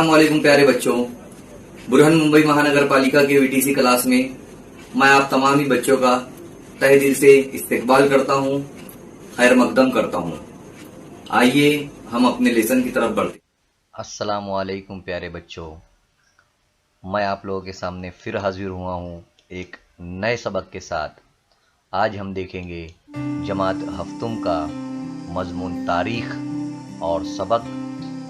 अस्सलाम वालेकुम प्यारे बच्चों। बुरहान मुंबई महानगर पालिका के वीटीसी क्लास में मैं आप तमाम ही बच्चों का तहे दिल से इस्तकबाल करता हूं, खैर मकदम करता हूं। आइए हम अपने लेसन की तरफ बढ़ते हैं। अस्सलाम वालेकुम प्यारे बच्चों, मैं आप लोगों के सामने फिर हाजिर हुआ हूँ एक नए सबक के साथ। आज हम देखेंगे जमात हफ्तुम का मजमून तारीख और सबक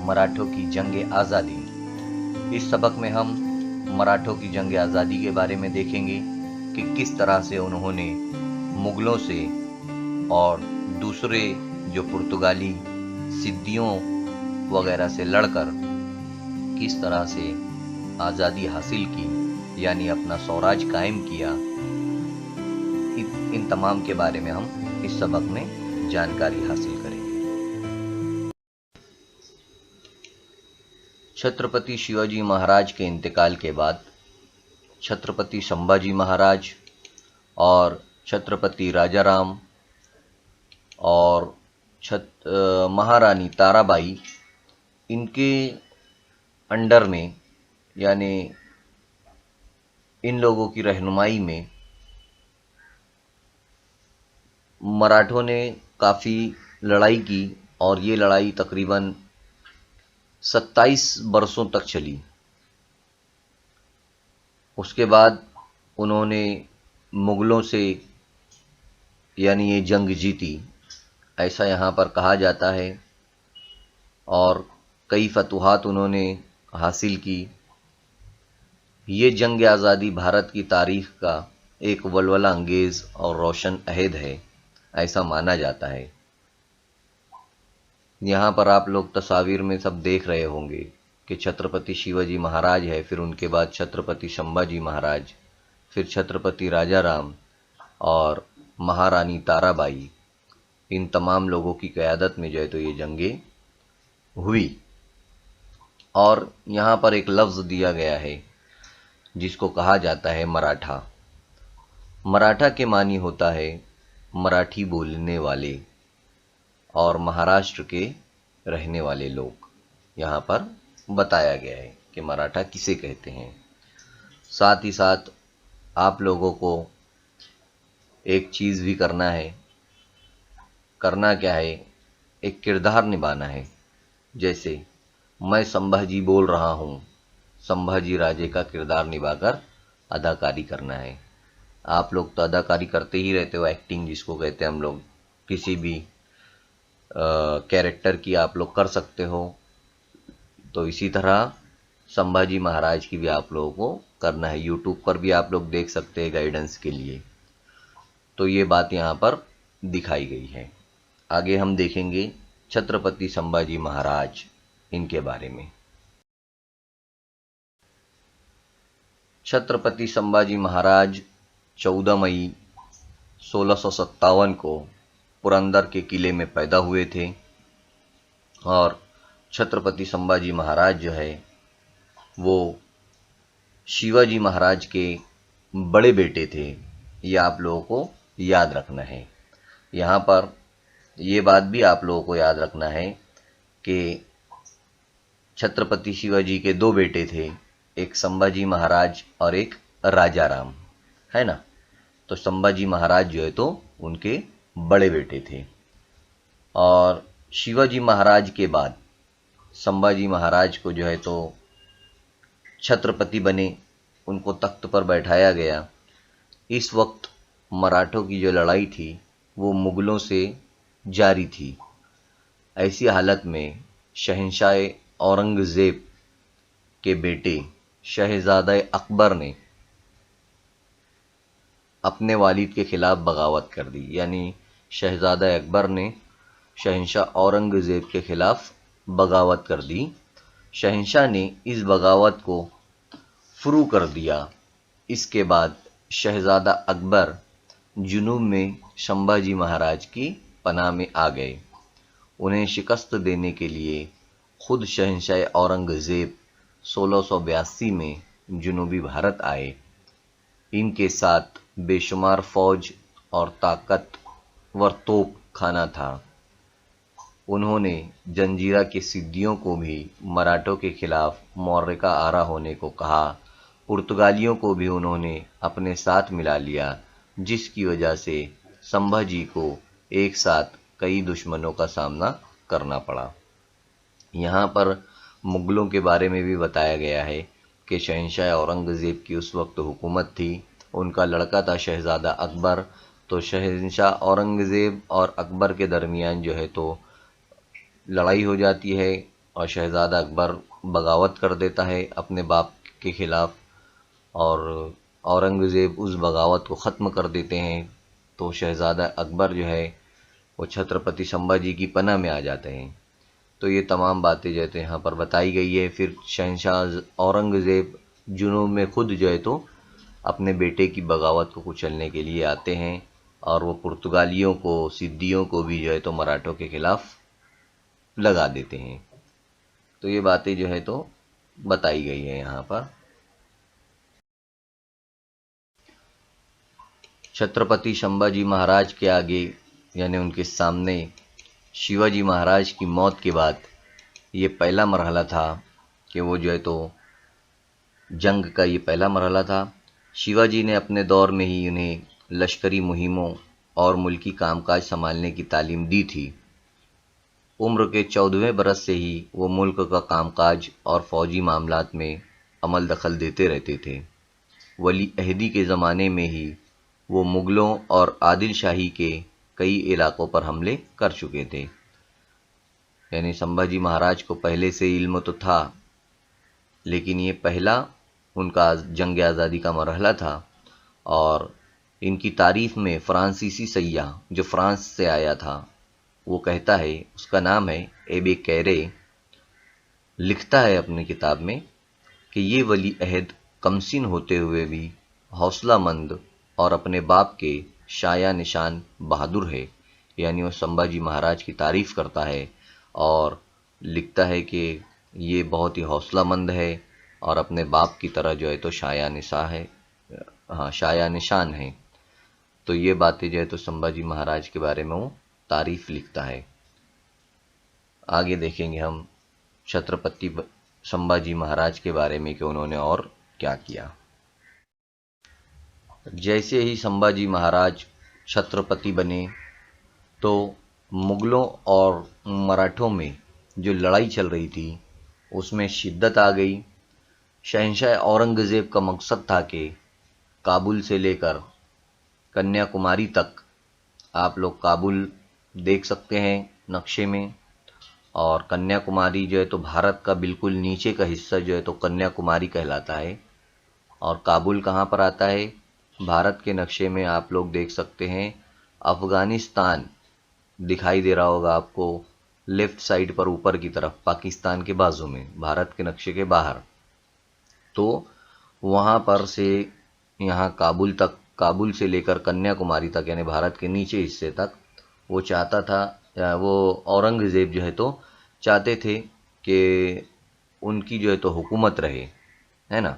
मराठों की जंग आज़ादी। इस सबक में हम मराठों की जंग आज़ादी के बारे में देखेंगे कि किस तरह से उन्होंने मुगलों से और दूसरे जो पुर्तगाली सिद्दियों वगैरह से लड़कर किस तरह से आज़ादी हासिल की, यानी अपना स्वराज कायम किया। इन तमाम के बारे में हम इस सबक में जानकारी हासिल करेंगे। छत्रपति शिवाजी महाराज के इंतकाल के बाद छत्रपति संभाजी महाराज और छत्रपति राजाराम और महारानी ताराबाई, इनके अंडर में यानी इन लोगों की रहनुमाई में मराठों ने काफ़ी लड़ाई की और ये लड़ाई तकरीबन 27 बरसों तक चली। उसके बाद उन्होंने मुगलों से यानी ये जंग जीती, ऐसा यहाँ पर कहा जाता है, और कई फतूहात उन्होंने हासिल की। ये जंग आज़ादी भारत की तारीख का एक वलवला अंगेज़ और रोशन अहद है, ऐसा माना जाता है। यहाँ पर आप लोग तस्वीर में सब देख रहे होंगे कि छत्रपति शिवाजी महाराज है, फिर उनके बाद छत्रपति संभाजी महाराज, फिर छत्रपति राजाराम और महारानी ताराबाई। इन तमाम लोगों की क़यादत में जो है तो ये जंगें हुई। और यहाँ पर एक लफ्ज़ दिया गया है जिसको कहा जाता है मराठा। मराठा के मानी होता है मराठी बोलने वाले और महाराष्ट्र के रहने वाले लोग। यहाँ पर बताया गया है कि मराठा किसे कहते हैं। साथ ही साथ आप लोगों को एक चीज़ भी करना है। करना क्या है? एक किरदार निभाना है। जैसे मैं संभाजी बोल रहा हूँ, संभाजी राजे का किरदार निभाकर अदाकारी करना है। आप लोग तो अदाकारी करते ही रहते हो, एक्टिंग जिसको कहते हैं हम लोग। किसी भी कैरेक्टर की आप लोग कर सकते हो, तो इसी तरह संभाजी महाराज की भी आप लोगों को करना है। यूट्यूब पर भी आप लोग देख सकते हैं गाइडेंस के लिए। तो ये बात यहाँ पर दिखाई गई है। आगे हम देखेंगे छत्रपति संभाजी महाराज, इनके बारे में। छत्रपति संभाजी महाराज 14 मई 1657 को पुरंदर के किले में पैदा हुए थे। और छत्रपति संभाजी महाराज जो है वो शिवाजी महाराज के बड़े बेटे थे। ये आप लोगों को याद रखना है। यहाँ पर ये बात भी आप लोगों को याद रखना है कि छत्रपति शिवाजी के दो बेटे थे, एक संभाजी महाराज और एक राजाराम, है ना। तो संभाजी महाराज जो है तो उनके बड़े बेटे थे। और शिवाजी महाराज के बाद संभाजी महाराज को जो है तो छत्रपति बने, उनको तख्त पर बैठाया गया। इस वक्त मराठों की जो लड़ाई थी वो मुगलों से जारी थी। ऐसी हालत में शहंशाह औरंगज़ेब के बेटे शहज़ादा अकबर ने अपने वालिद के खिलाफ बगावत कर दी। यानी शहज़ादा अकबर ने शहंशाह औरंगज़ेब के खिलाफ बगावत कर दी। शहंशाह ने इस बगावत को फ्रू कर दिया। इसके बाद शहज़ादा अकबर जुनूब में संभाजी महाराज की पनाह में आ गए। उन्हें शिकस्त देने के लिए खुद शहंशाह औरंगज़ेब 1682 में जुनूबी भारत आए। इनके साथ बेशुमार फौज और ताकतवर तोप खाना था। उन्होंने जंजीरा के सिद्दियों को भी मराठों के खिलाफ मौर्य का आरा होने को कहा। पुर्तगालियों को भी उन्होंने अपने साथ मिला लिया, जिसकी वजह से संभाजी को एक साथ कई दुश्मनों का सामना करना पड़ा। यहाँ पर मुगलों के बारे में भी बताया गया है कि शहंशाह औरंगज़ेब की उस वक्त हुकूमत थी। उनका लड़का था शहज़ादा अकबर। तो शहंशाह औरंगज़ेब और अकबर के दरमियान जो है तो लड़ाई हो जाती है और शहज़ादा अकबर बगावत कर देता है अपने बाप के खिलाफ, और औरंगज़ेब उस बगावत को ख़त्म कर देते हैं। तो शहज़ादा अकबर जो है वो छत्रपति संभाजी की पनाह में आ जाते हैं। तो ये तमाम बातें जो है तो यहाँ पर बताई गई है। फिर शहंशाह औरंगज़ेब जुनून में खुद जो है तो अपने बेटे की बगावत को कुचलने के लिए आते हैं, और वो पुर्तगालियों को, सिद्दियों को भी जो है तो मराठों के खिलाफ लगा देते हैं। तो ये बातें जो है तो बताई गई है यहाँ पर। छत्रपति संभाजी महाराज के आगे यानी उनके सामने शिवाजी महाराज की मौत के बाद ये पहला मरहला था कि वो जो है तो जंग का ये पहला मरहला था। शिवाजी ने अपने दौर में ही उन्हें लश्करी मुहिमों और मुल्की कामकाज संभालने की तालीम दी थी। उम्र के 14वें बरस से ही वो मुल्क का कामकाज और फौजी मामलात में अमल दखल देते रहते थे। वली अहदी के ज़माने में ही वो मुग़लों और आदिल शाही के कई इलाकों पर हमले कर चुके थे। यानी संभाजी महाराज को पहले से इल्म तो था, लेकिन ये पहला उनका जंग आज़ादी का मरहला था। और इनकी तारीफ में फ्रांसीसी सയ്याह जो फ्रांस से आया था वो कहता है, उसका नाम है एबे कैरे, लिखता है अपनी किताब में कि ये वली अहद कमसिन होते हुए भी हौसलामंद और अपने बाप के शाया निशान बहादुर है। यानी वो संभाजी महाराज की तारीफ करता है और लिखता है कि ये बहुत ही हौसलामंद है और अपने बाप की तरह जो है तो शाया निशान है। तो ये बातें जो है तो संभाजी महाराज के बारे में वो तारीफ लिखता है। आगे देखेंगे हम छत्रपति संभाजी महाराज के बारे में कि उन्होंने और क्या किया। जैसे ही संभाजी महाराज छत्रपति बने तो मुगलों और मराठों में जो लड़ाई चल रही थी उसमें शिद्दत आ गई। शहंशाह औरंगज़ेब का मकसद था कि काबुल से लेकर कन्याकुमारी तक, आप लोग काबुल देख सकते हैं नक्शे में, और कन्याकुमारी जो है तो भारत का बिल्कुल नीचे का हिस्सा जो है तो कन्याकुमारी कहलाता है। और काबुल कहाँ पर आता है? भारत के नक्शे में आप लोग देख सकते हैं अफ़गानिस्तान दिखाई दे रहा होगा आपको, लेफ्ट साइड पर ऊपर की तरफ, पाकिस्तान के बाजू में, भारत के नक्शे के बाहर। तो वहाँ पर से यहाँ काबुल तक, काबुल से लेकर कन्याकुमारी तक यानी भारत के नीचे हिस्से तक वो चाहता था, वो औरंगज़ेब जो है तो चाहते थे कि उनकी जो है तो हुकूमत रहे, है ना।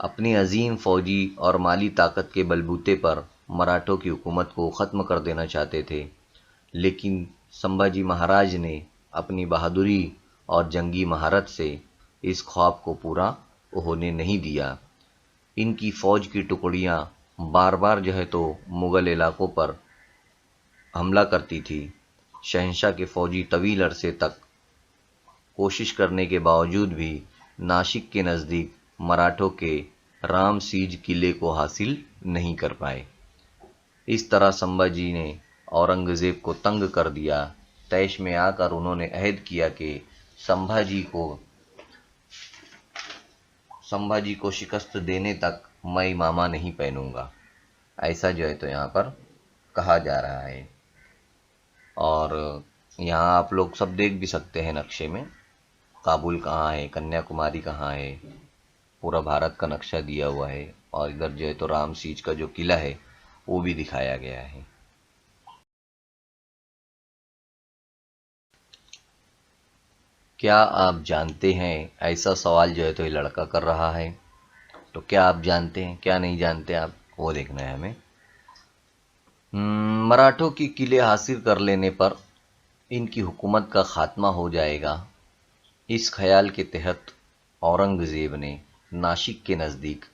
अपनी अजीम फौजी और माली ताकत के बलबूते पर मराठों की हुकूमत को ख़त्म कर देना चाहते थे। लेकिन संभाजी महाराज ने अपनी बहादुरी और जंगी महारत से इस ख्वाब को पूरा होने नहीं दिया। इनकी फ़ौज की टुकड़ियाँ बार बार जो है तो मुग़ल इलाकों पर हमला करती थी। शहंशाह के फ़ौजी तवील अरसे तक कोशिश करने के बावजूद भी नासिक के नज़दीक मराठों के राम सीज किले को हासिल नहीं कर पाए। इस तरह संभाजी ने औरंगज़ेब को तंग कर दिया। तैश में आकर उन्होंने अहद किया कि संभाजी को शिकस्त देने तक मैं इमामा नहीं पहनूंगा। ऐसा जो है तो यहाँ पर कहा जा रहा है। और यहाँ आप लोग सब देख भी सकते हैं नक्शे में, काबुल कहाँ है, कन्याकुमारी कहाँ है, पूरा भारत का नक्शा दिया हुआ है। और इधर जो है तो राम सीज का जो किला है वो भी दिखाया गया है। क्या आप जानते हैं, ऐसा सवाल जो है तो ये लड़का कर रहा है, तो क्या आप जानते हैं, क्या नहीं जानते आप, वो देखना है हमें। मराठों की किले हासिल कर लेने पर इनकी हुकूमत का खात्मा हो जाएगा। इस ख्याल के तहत औरंगज़ेब ने नासिक के नज़दीक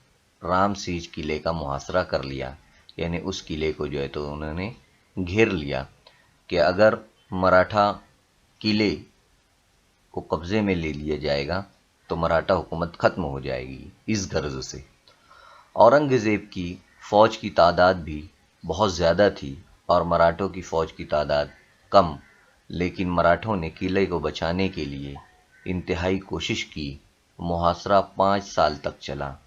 रामसीज किले का मुहासरा कर लिया, यानी उस किले को जो है तो उन्होंने घेर लिया कि अगर मराठा किले को कब्जे में ले लिया जाएगा तो मराठा हुकूमत ख़त्म हो जाएगी। इस गर्ज से औरंगज़ेब की फ़ौज की तादाद भी बहुत ज़्यादा थी और मराठों की फ़ौज की तादाद कम, लेकिन मराठों ने किले को बचाने के लिए इंतहाई कोशिश की। मुहासरा 5 साल तक चला।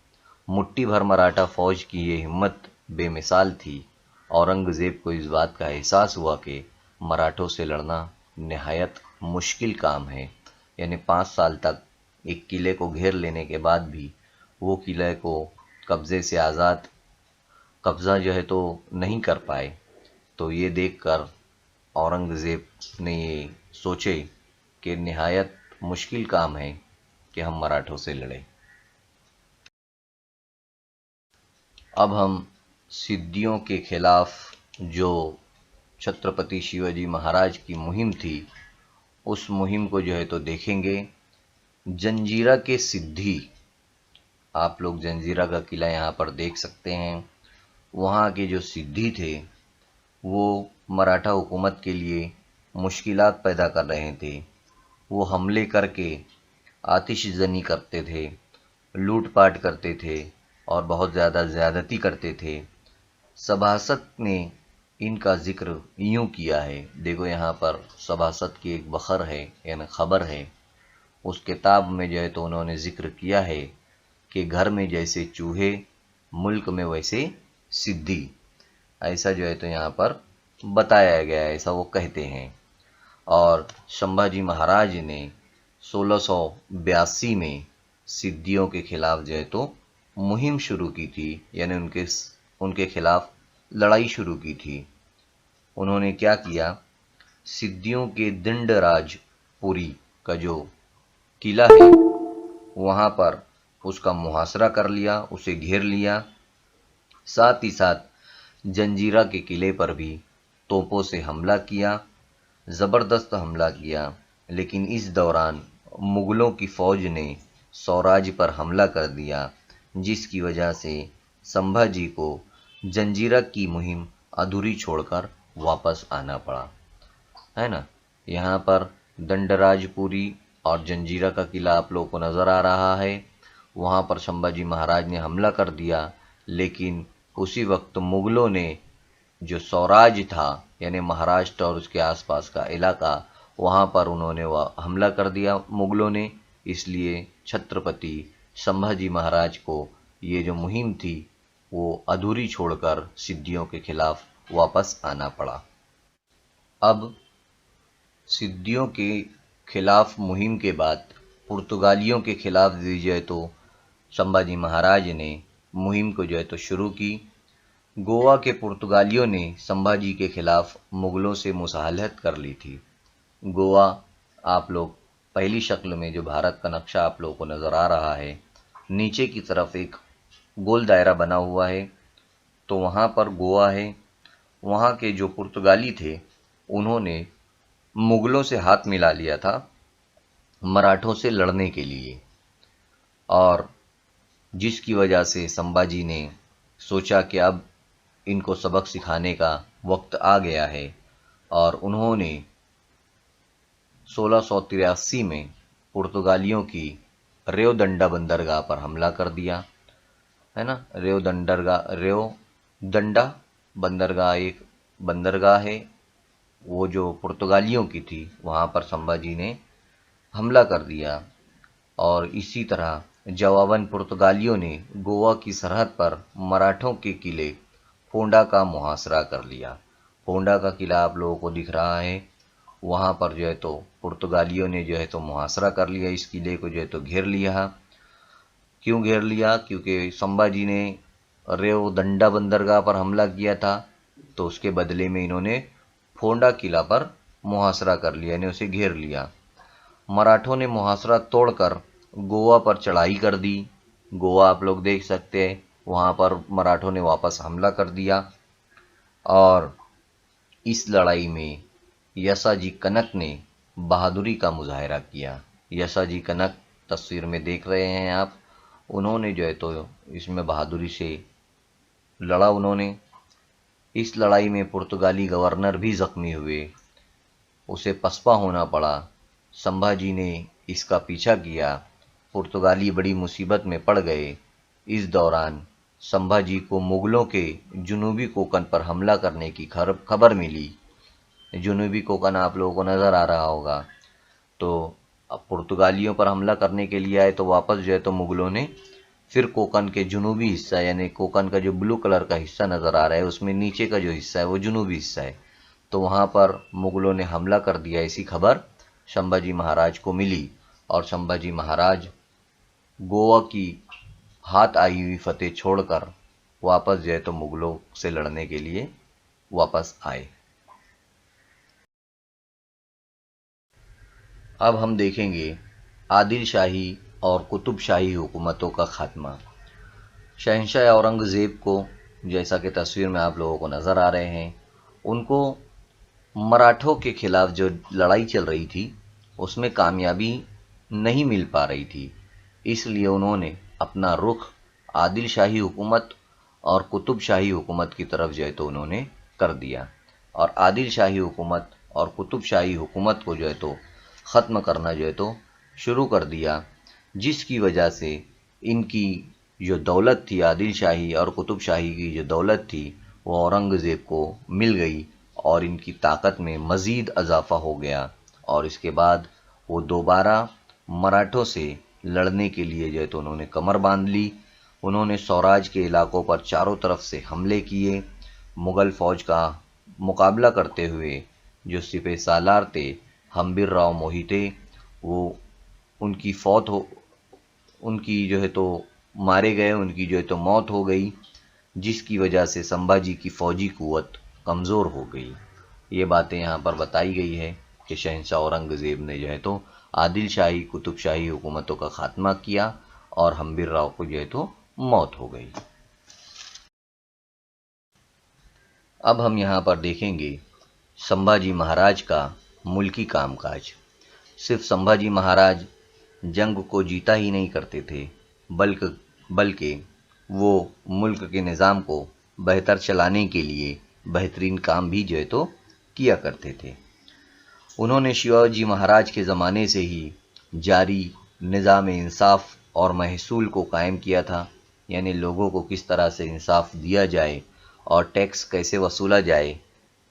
मुट्ठी भर मराठा फ़ौज की ये हिम्मत बेमिसाल थी। औरंगज़ेब को इस बात का एहसास हुआ कि मराठों से लड़ना निहायत मुश्किल काम है, यानी 5 साल तक एक किले को घेर लेने के बाद भी वो किले को कब्ज़े से आज़ाद कब्ज़ा जो है तो नहीं कर पाए। तो ये देखकर औरंगज़ेब ने ये सोचे कि निहायत मुश्किल काम है कि हम मराठों से लड़ें। अब हम सिद्दियों के खिलाफ जो छत्रपति शिवाजी महाराज की मुहिम थी, उस मुहिम को जो है तो देखेंगे। जंजीरा के सिद्दी, आप लोग जंजीरा का किला यहाँ पर देख सकते हैं। वहाँ के जो सिद्दी थे वो मराठा हुकूमत के लिए मुश्किलात पैदा कर रहे थे। वो हमले करके आतिशज़नी करते थे, लूटपाट करते थे और बहुत ज़्यादा ज़्यादती करते थे। सभासद ने इनका जिक्र यूँ किया है, देखो यहाँ पर सभासद की एक बखर है यानी खबर है। उस किताब में जो है तो उन्होंने जिक्र किया है कि घर में जैसे चूहे, मुल्क में वैसे सिद्दी, ऐसा जो है तो यहाँ पर बताया गया है, ऐसा वो कहते हैं। और संभाजी महाराज ने 1682 में सिद्दियों के खिलाफ जो है तो मुहिम शुरू की थी, यानी उनके खिलाफ लड़ाई शुरू की थी। उन्होंने क्या किया, सिद्दियों के दिंडराजपुरी का जो किला है वहाँ पर उसका मुहासरा कर लिया, उसे घेर लिया। साथ ही साथ जंजीरा के किले पर भी तोपों से हमला किया, ज़बरदस्त हमला किया। लेकिन इस दौरान मुग़लों की फ़ौज ने स्वराज पर हमला कर दिया, जिसकी वजह से संभाजी को जंजीरा की मुहिम अधूरी छोड़कर वापस आना पड़ा, है ना। यहाँ पर दंडराजपुरी और जंजीरा का किला आप लोगों को नज़र आ रहा है। वहाँ पर संभाजी महाराज ने हमला कर दिया, लेकिन उसी वक्त मुग़लों ने जो स्वराज था यानी महाराष्ट्र और उसके आसपास का इलाका, वहाँ पर उन्होंने वह हमला कर दिया मुग़लों ने। इसलिए छत्रपति संभाजी महाराज को ये जो मुहिम थी वो अधूरी छोड़कर सिद्दियों के खिलाफ वापस आना पड़ा। अब सिद्दियों के खिलाफ मुहिम के बाद पुर्तगालियों के खिलाफ भी जो है तो संभाजी महाराज ने मुहिम को जो है तो शुरू की। गोवा के पुर्तगालियों ने संभाजी के खिलाफ मुग़लों से मुसाहलत कर ली थी। गोवा आप लोग पहली शक्ल में जो भारत का नक्शा आप लोगों को नज़र आ रहा है, नीचे की तरफ एक गोल दायरा बना हुआ है, तो वहाँ पर गोवा है। वहाँ के जो पुर्तगाली थे उन्होंने मुग़लों से हाथ मिला लिया था मराठों से लड़ने के लिए, और जिसकी वजह से संभाजी ने सोचा कि अब इनको सबक सिखाने का वक्त आ गया है, और उन्होंने 1683 में पुर्तगालियों की रेवदंडा बंदरगाह पर हमला कर दिया, है ना। रेवदंडा बंदरगाह एक बंदरगाह है, वो जो पुर्तगालियों की थी, वहाँ पर संभाजी ने हमला कर दिया। और इसी तरह जवाबन पुर्तगालियों ने गोवा की सरहद पर मराठों के किले फोंडा का मुहासरा कर लिया। फोंडा का किला आप लोगों को दिख रहा है, वहाँ पर जो है तो पुर्तगालियों ने जो है तो मुहासरा कर लिया, इस किले को जो है तो घेर लिया। क्यों घेर लिया? क्योंकि संभाजी ने रेवदंडा बंदरगाह पर हमला किया था, तो उसके बदले में इन्होंने फोंडा किला पर मुहासरा कर लिया, यानी उसे घेर लिया। मराठों ने मुहासरा तोड़कर गोवा पर चढ़ाई कर दी। गोवा आप लोग देख सकते हैं, वहाँ पर मराठों ने वापस हमला कर दिया, और इस लड़ाई में यसाजी कनक ने बहादुरी का मुजाहरा किया। यसाजी कनक तस्वीर में देख रहे हैं आप, उन्होंने जो है तो इसमें बहादुरी से लड़ा उन्होंने। इस लड़ाई में पुर्तगाली गवर्नर भी जख्मी हुए, उसे पसपा होना पड़ा। संभाजी ने इसका पीछा किया, पुर्तगाली बड़ी मुसीबत में पड़ गए। इस दौरान संभाजी को मुगलों के जुनूबी कोंकण पर हमला करने की खबर मिली। जुनूबी कोंकण आप लोगों को नज़र आ रहा होगा। तो अब पुर्तगालियों पर हमला करने के लिए आए तो वापस जो है तो मुगलों ने फिर कोंकण के जुनूबी हिस्सा, यानी कोंकण का जो ब्लू कलर का हिस्सा नज़र आ रहा है उसमें नीचे का जो हिस्सा है वो जुनूबी हिस्सा है, तो वहाँ पर मुगलों ने हमला कर दिया। ऐसी खबर संभाजी महाराज को मिली और संभाजी महाराज गोवा की हाथ आई हुई फतेह छोड़कर वापस जो है तो मुगलों से लड़ने के लिए वापस आए। अब हम देखेंगे आदिल शाही और कुतुब शाही हुकूमतों का खात्मा। शहंशाह औरंगज़ेब को, जैसा कि तस्वीर में आप लोगों को नज़र आ रहे हैं, उनको मराठों के खिलाफ जो लड़ाई चल रही थी उसमें कामयाबी नहीं मिल पा रही थी, इसलिए उन्होंने अपना रुख आदिल शाही हुकूमत और कुतुब शाही हुकूमत की तरफ जो है तो उन्होंने कर दिया और आदिल शाही हुकूमत और कुतुब शाही हुकूमत को जो है तो ख़त्म करना जो है तो शुरू कर दिया, जिसकी वजह से इनकी जो दौलत थी, आदिल शाही और कुतुब शाही की जो दौलत थी वो औरंगज़ेब को मिल गई और इनकी ताकत में मज़ीद इजाफ़ा हो गया। और इसके बाद वो दोबारा मराठों से लड़ने के लिए जो है तो उन्होंने कमर बांध ली। उन्होंने स्वराज के इलाकों पर चारों तरफ से हमले किए। मुग़ल फ़ौज का मुकाबला करते हुए जो सिपह सालार थे हम्बीर राव मोहिते, वो उनकी जो है तो मारे गए, उनकी जो है तो मौत हो गई, जिसकी वजह से संभाजी की फ़ौजी कुव्वत कमज़ोर हो गई। ये बातें यहाँ पर बताई गई है कि शहंशाह औरंगज़ेब ने जो है तो आदिल शाही कुतुब शाही हुकूमतों का खात्मा किया और हम्बीर राव को जो है तो मौत हो गई। अब हम यहाँ पर देखेंगे संभाजी महाराज का मुल्की कामकाज। सिर्फ संभाजी महाराज जंग को जीता ही नहीं करते थे, बल्कि वो मुल्क के निज़ाम को बेहतर चलाने के लिए बेहतरीन काम भी जो है तो किया करते थे। उन्होंने शिवाजी महाराज के ज़माने से ही जारी निज़ाम इंसाफ और महसूल को कायम किया था, यानी लोगों को किस तरह से इंसाफ दिया जाए और टैक्स कैसे वसूला जाए,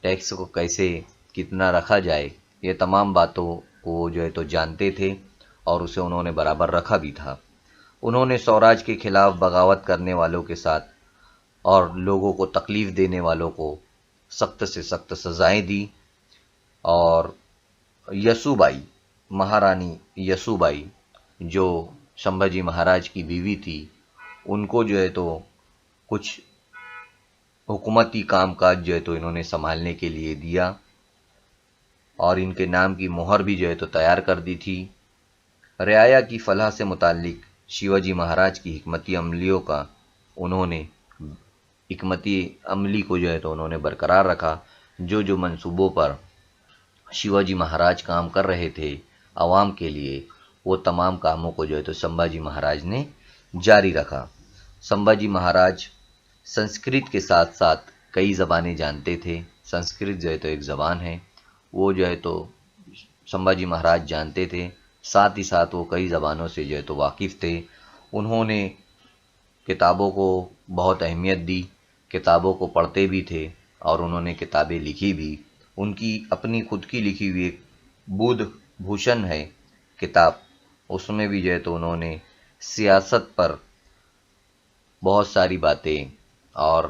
टैक्स को कैसे कितना रखा जाए, ये तमाम बातों को जो है तो जानते थे और उसे उन्होंने बराबर रखा भी था। उन्होंने स्वराज के खिलाफ बगावत करने वालों के साथ और लोगों को तकलीफ़ देने वालों को सख्त से सख्त सज़ाएं दी और यसुबाई, महारानी यसुबाई जो संभाजी महाराज की बीवी थी, उनको जो है तो कुछ हुकूमती कामकाज जो है तो इन्होंने संभालने के लिए दिया और इनके नाम की मोहर भी जो है तो तैयार कर दी थी। रियाया की फलाह से मुताल्लिक शिवाजी महाराज की हिकमती अमलियों का उन्होंने हिकमती अमली को जो है तो उन्होंने बरकरार रखा। जो मंसूबों पर शिवाजी महाराज काम कर रहे थे आवाम के लिए, वो तमाम कामों को जो है तो संभाजी महाराज ने जारी रखा। संभाजी महाराज संस्कृत के साथ साथ कई ज़बानें जानते थे। संस्कृत जो है तो एक ज़बान है, वो जो है तो संभाजी महाराज जानते थे, साथ ही साथ वो कई ज़बानों से जो है तो वाकिफ़ थे। उन्होंने किताबों को बहुत अहमियत दी, किताबों को पढ़ते भी थे और उन्होंने किताबें लिखी भी। उनकी अपनी खुद की लिखी हुई एक बुध भूषण है किताब, उसमें भी जो है तो उन्होंने सियासत पर बहुत सारी बातें और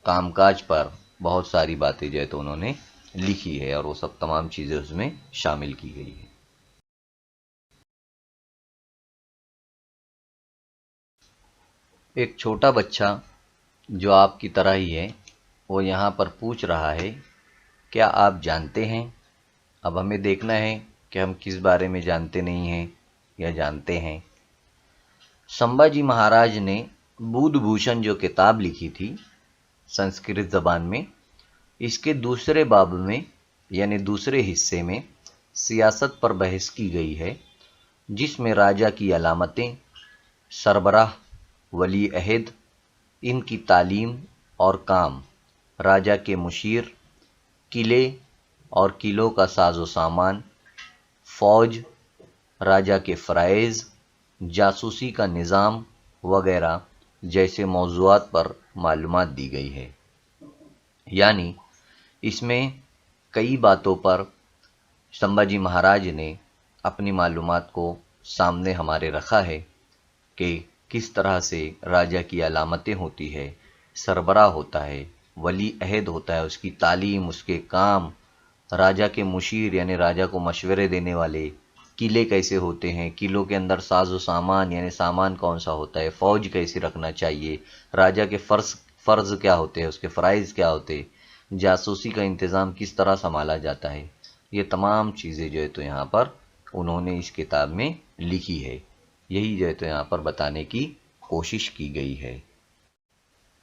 कामकाज पर बहुत सारी बातें जो है तो उन्होंने लिखी है और वो सब तमाम चीज़ें उसमें शामिल की गई है। एक छोटा बच्चा जो आपकी तरह ही है, वो यहाँ पर पूछ रहा है, क्या आप जानते हैं? अब हमें देखना है कि हम किस बारे में जानते नहीं हैं या जानते हैं। संभाजी महाराज ने बुध भूषण जो किताब लिखी थी संस्कृत ज़बान में, इसके दूसरे बाब में यानी दूसरे हिस्से में सियासत पर बहस की गई है, जिसमें राजा की अलामतें, सरबराह, वली अहद, इनकी तालीम और काम, राजा के मुशीर, किले और किलों का साजो सामान, फौज, राजा के फ़राइज़, जासूसी का निज़ाम वगैरह जैसे मौज़ूआत पर मालूमात दी गई है। यानी इसमें कई बातों पर संभाजी महाराज ने अपनी मालूमात को सामने हमारे रखा है कि किस तरह से राजा की अलामतें होती है, सरबराह होता है, वली अहद होता है, उसकी तालीम, उसके काम, राजा के मुशीर यानी राजा को मशवरे देने वाले, किले कैसे होते हैं, किलों के अंदर साजो सामान यानी सामान कौन सा होता है, फौज कैसे रखना चाहिए, राजा के फ़र्ज़ क्या होते हैं, उसके फ़राइज़ क्या होते हैं, जासूसी का इंतज़ाम किस तरह संभाला जाता है, ये तमाम चीज़ें जो है तो यहाँ पर उन्होंने इस किताब में लिखी है। यही जो है तो यहाँ पर बताने की कोशिश की गई है।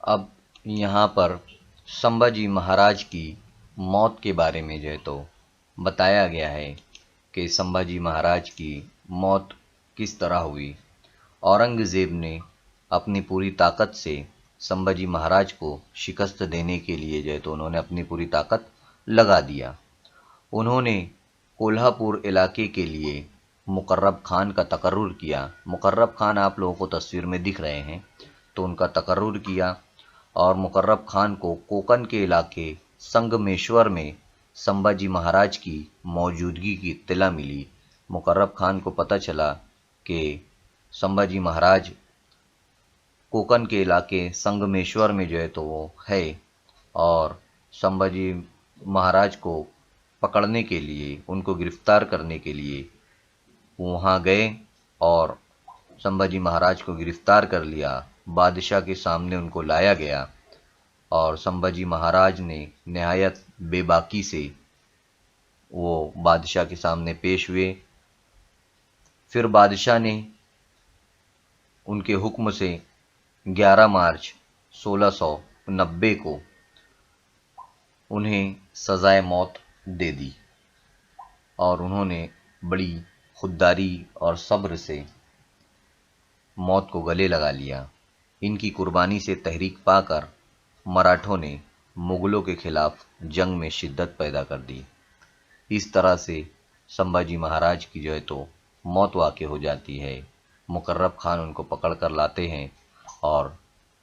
अब यहाँ पर संभाजी महाराज की मौत के बारे में जो है तो बताया गया है कि संभाजी महाराज की मौत किस तरह हुई। औरंगज़ेब ने अपनी पूरी ताकत से संभाजी महाराज को शिकस्त देने के लिए जो है तो उन्होंने अपनी पूरी ताकत लगा दिया। उन्होंने कोल्हापुर इलाके के लिए मुकर्रब खान का तकर्रुर किया। मुकर्रब खान आप लोगों को तस्वीर में दिख रहे हैं, तो उनका तकर्रुर किया और मुकर्रब खान को कोकन के इलाके संगमेश्वर में संभाजी महाराज की मौजूदगी की इत्तला मिली। मुकर्रब खान को पता चला कि संभाजी महाराज कोकन के इलाके संगमेश्वर में जो है तो वो है, और संभाजी महाराज को पकड़ने के लिए, उनको गिरफ्तार करने के लिए वहाँ गए और संभाजी महाराज को गिरफ्तार कर लिया। बादशाह के सामने उनको लाया गया और संभाजी महाराज ने नहायत बेबाकी से वो बादशाह के सामने पेश हुए। फिर बादशाह ने उनके हुक्म से 11 मार्च 1690 को उन्हें सज़ाए मौत दे दी और उन्होंने बड़ी खुददारी और सब्र से मौत को गले लगा लिया। इनकी कुर्बानी से तहरीक पाकर मराठों ने मुग़लों के खिलाफ जंग में शिद्दत पैदा कर दी। इस तरह से संभाजी महाराज की जो है तो मौत वाक़ई हो जाती है। मुकर्रब खान उनको पकड़ कर लाते हैं और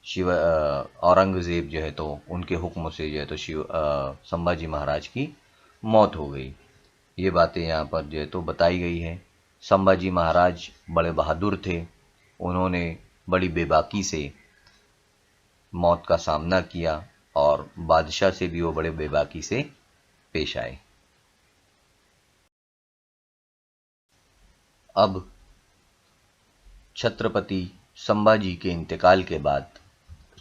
औरंगज़ेब जो है तो उनके हुक्म से जो है तो संभाजी महाराज की मौत हो गई। ये बातें यहाँ पर जो है तो बताई गई है। संभाजी महाराज बड़े बहादुर थे, उन्होंने बड़ी बेबाकी से मौत का सामना किया और बादशाह से भी वो बड़े बेबाकी से पेश आए। अब छत्रपति संभाजी के इंतकाल के बाद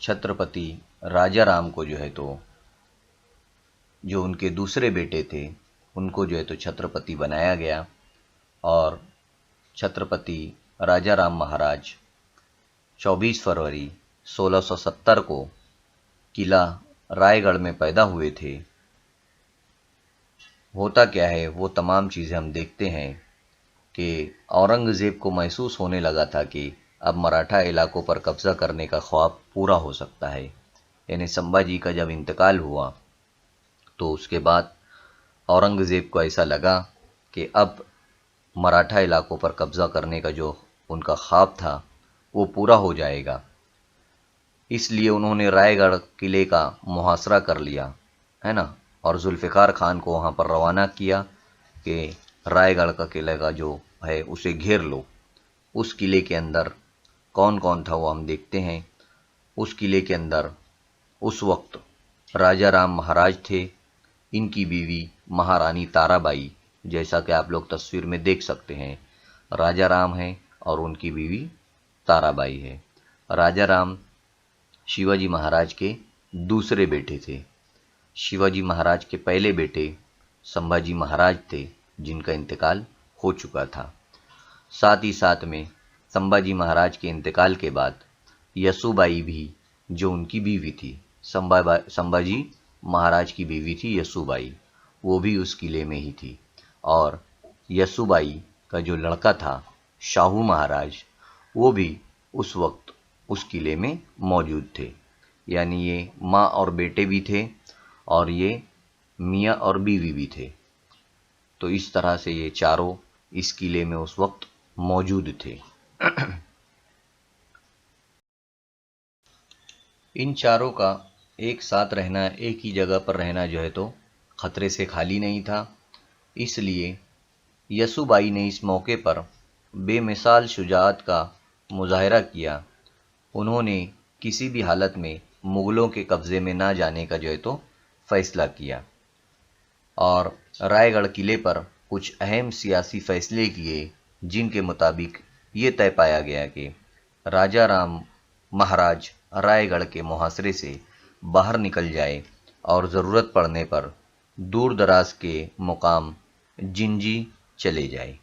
छत्रपति राजाराम को जो है तो जो उनके दूसरे बेटे थे उनको जो है तो छत्रपति बनाया गया और छत्रपति राजाराम महाराज 24 फरवरी 1670 को किला रायगढ़ में पैदा हुए थे। होता क्या है वो तमाम चीज़ें हम देखते हैं कि औरंगज़ेब को महसूस होने लगा था कि अब मराठा इलाकों पर कब्ज़ा करने का ख्वाब पूरा हो सकता है। यानी संभाजी का जब इंतकाल हुआ तो उसके बाद औरंगज़ेब को ऐसा लगा कि अब मराठा इलाकों पर कब्ज़ा करने का जो उनका ख्वाब था वो पूरा हो जाएगा। इसलिए उन्होंने रायगढ़ किले का मुहासरा कर लिया, है ना, और जुल्फ़िकार खान को वहाँ पर रवाना किया कि रायगढ़ का किले का जो है उसे घेर लो। उस किले के अंदर कौन कौन था वो हम देखते हैं। उस किले के अंदर उस वक्त राजाराम महाराज थे, इनकी बीवी महारानी ताराबाई, जैसा कि आप लोग तस्वीर में देख सकते हैं। राजाराम है और उनकी बीवी ताराबाई है। राजाराम शिवाजी महाराज के दूसरे बेटे थे। शिवाजी महाराज के पहले बेटे संभाजी महाराज थे जिनका इंतकाल हो चुका था। साथ ही साथ में संभाजी महाराज के इंतकाल के बाद यसुबाई भी जो उनकी बीवी थी, संभाजी महाराज की बीवी थी यसुबाई, वो भी उस किले में ही थी। और यसुबाई का जो लड़का था शाहू महाराज, वो भी उस वक्त उस किले में मौजूद थे। यानी ये माँ और बेटे भी थे और ये मियाँ और बीवी भी थे। तो इस तरह से ये चारों इस किले में उस वक्त मौजूद थे। इन चारों का एक साथ रहना, एक ही जगह पर रहना जो है तो खतरे से खाली नहीं था। इसलिए यसुबाई ने इस मौके पर बेमिसाल शुजाअत का मुजाहरा किया। उन्होंने किसी भी हालत में मुगलों के कब्ज़े में ना जाने का जो है तो फैसला किया और रायगढ़ किले पर कुछ अहम सियासी फैसले किए, जिनके मुताबिक ये तय पाया गया कि राजा राम महाराज रायगढ़ के मुहासरे से बाहर निकल जाए और ज़रूरत पड़ने पर दूर दराज के मुकाम जिंजी चले जाए।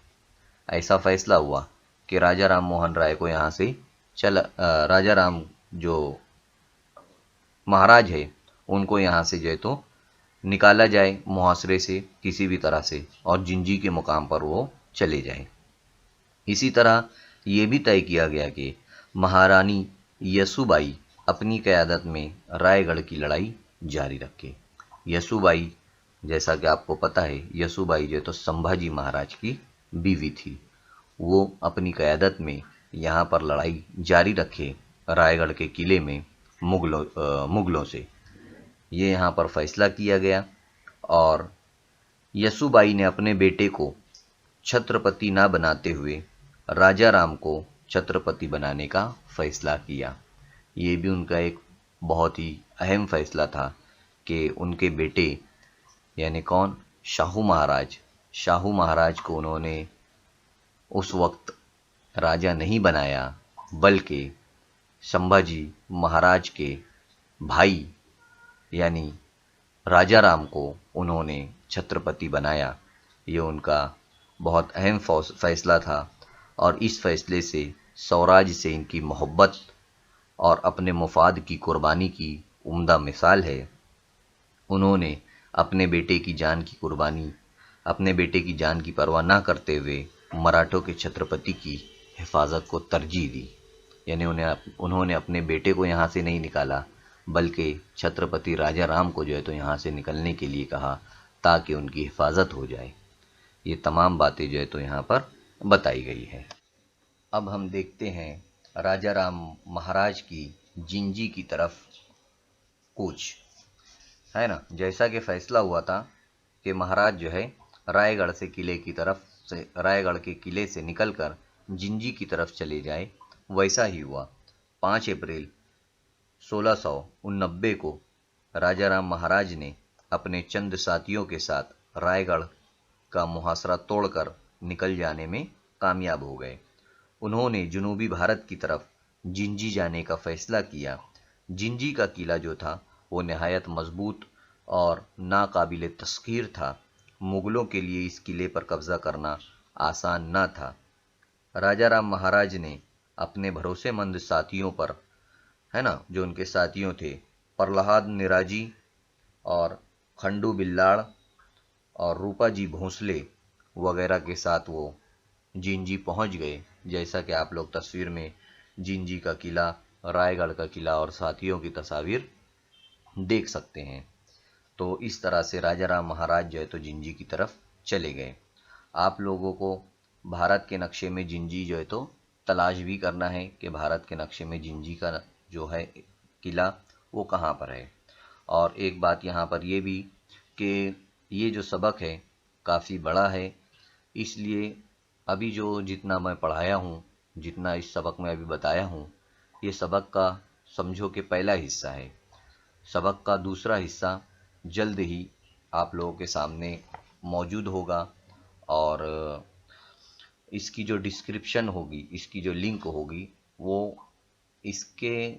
ऐसा फैसला हुआ कि राजा राम मोहन राय को यहाँ से राजा राम जो महाराज है उनको यहाँ से जो है तो निकाला जाए मुहासरे से किसी भी तरह से, और जिंजी के मुकाम पर वो चले जाएं। इसी तरह ये भी तय किया गया कि महारानी यसुबाई अपनी क़यादत में रायगढ़ की लड़ाई जारी रखे। यसुबाई, जैसा कि आपको पता है, यसुबाई जो तो संभाजी महाराज की बीवी थी। वो अपनी क़यादत में यहाँ पर लड़ाई जारी रखे रायगढ़ के किले में मुगलों से। ये यहाँ पर फैसला किया गया और यसुबाई ने अपने बेटे को छत्रपति ना बनाते हुए राजा राम को छत्रपति बनाने का फैसला किया। ये भी उनका एक बहुत ही अहम फैसला था कि उनके बेटे यानी कौन, शाहू महाराज को उन्होंने उस वक्त राजा नहीं बनाया, बल्कि संभाजी महाराज के भाई यानी राजा राम को उन्होंने छत्रपति बनाया। ये उनका बहुत अहम फैसला था और इस फैसले से स्वराज से इनकी मोहब्बत और अपने मुफाद की कुर्बानी की उम्दा मिसाल है। उन्होंने अपने बेटे की जान की परवाह ना करते हुए मराठों के छत्रपति की हिफाजत को तरजीह दी। यानी उन्होंने अपने बेटे को यहाँ से नहीं निकाला, बल्कि छत्रपति राजा राम को जो है तो यहाँ से निकलने के लिए कहा ताकि उनकी हिफाजत हो जाए। ये तमाम बातें जो है तो यहाँ पर बताई गई है। अब हम देखते हैं राजा राम महाराज की जिंजी की तरफ कूच, है ना। जैसा कि फैसला हुआ था कि महाराज जो है रायगढ़ के किले से निकलकर जिंजी की तरफ चले जाए, वैसा ही हुआ। 5 अप्रैल 1689 को राजा राम महाराज ने अपने चंद साथियों के साथ रायगढ़ का मुहासरा तोड़कर निकल जाने में कामयाब हो गए। उन्होंने जनूबी भारत की तरफ जिंजी जाने का फैसला किया। जिंजी का किला जो था वो नहायत मजबूत और नाकाबिले तस्खीर था। मुगलों के लिए इस किले पर कब्जा करना आसान न था। राजा राम महाराज ने अपने भरोसेमंद साथियों पर, है ना, जो उनके साथियों थे, प्रहलाद निराजी और खंडू बिल्लाड़ और रूपाजी भोंसले वगैरह के साथ वो जिंजी पहुंच गए। जैसा कि आप लोग तस्वीर में जिंजी का किला, रायगढ़ का किला और साथियों की तस्वीर देख सकते हैं। तो इस तरह से राजा राम महाराज जो है तो जिंजी की तरफ चले गए। आप लोगों को भारत के नक्शे में जिंजी जो है तो तलाश भी करना है कि भारत के नक्शे में जिंजी का जो है किला वो कहाँ पर है। और एक बात यहाँ पर ये भी कि ये जो सबक है काफ़ी बड़ा है, इसलिए अभी जो जितना मैं पढ़ाया हूँ, जितना इस सबक में अभी बताया हूँ, ये सबक का समझो कि पहला हिस्सा है। सबक का दूसरा हिस्सा जल्द ही आप लोगों के सामने मौजूद होगा और इसकी जो डिस्क्रिप्शन होगी, इसकी जो लिंक होगी, वो इसके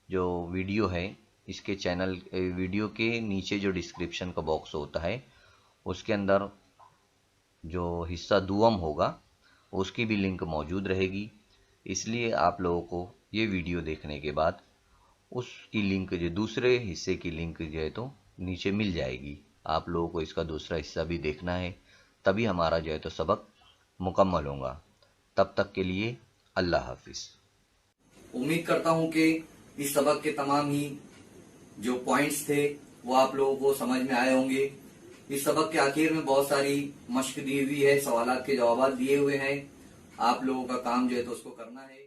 जो वीडियो है, इसके चैनल वीडियो के नीचे जो डिस्क्रिप्शन का बॉक्स होता है उसके अंदर जो हिस्सा दुअम होगा उसकी भी लिंक मौजूद रहेगी। इसलिए आप लोगों को ये वीडियो देखने के बाद उसकी लिंक, जो दूसरे हिस्से की लिंक जो है तो नीचे मिल जाएगी। आप लोगों को इसका दूसरा हिस्सा भी देखना है, तभी हमारा जो है तो सबक मुकम्मल होगा। तब तक के लिए अल्लाह हाफिज। उम्मीद करता हूं कि इस सबक के तमाम ही जो पॉइंट्स थे वो आप लोगों को समझ में आए होंगे। इस सबक के आखिर में बहुत सारी मश्क दी हुई है, सवालात के जवाब दिए हुए हैं। आप लोगों का काम जो है तो उसको करना है।